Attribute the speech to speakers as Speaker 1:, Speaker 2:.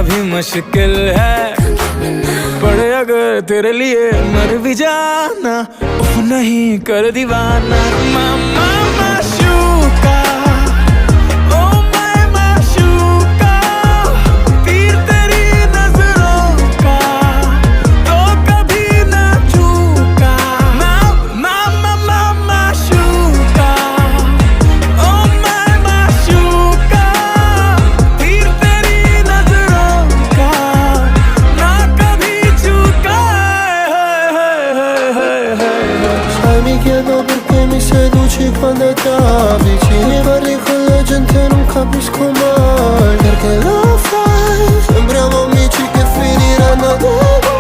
Speaker 1: भी मुश्किल है, पर अगर तेरे लिए मर भी जाना, उफ नहीं कर दीवाना। मामा माशूका, ओ मैं माशूका, तीर तेरी नजरों का तो कभी ना चूका। मामा माशूका, ओ मैं माशूका, तीर तेरी नजरों का ना कभी चूका।
Speaker 2: Sai mi chiedo perché mi seduci quando è tardi, ci parli con la gente non capisco mai perché lo fai. Sembriamo amici che finiranno dopo.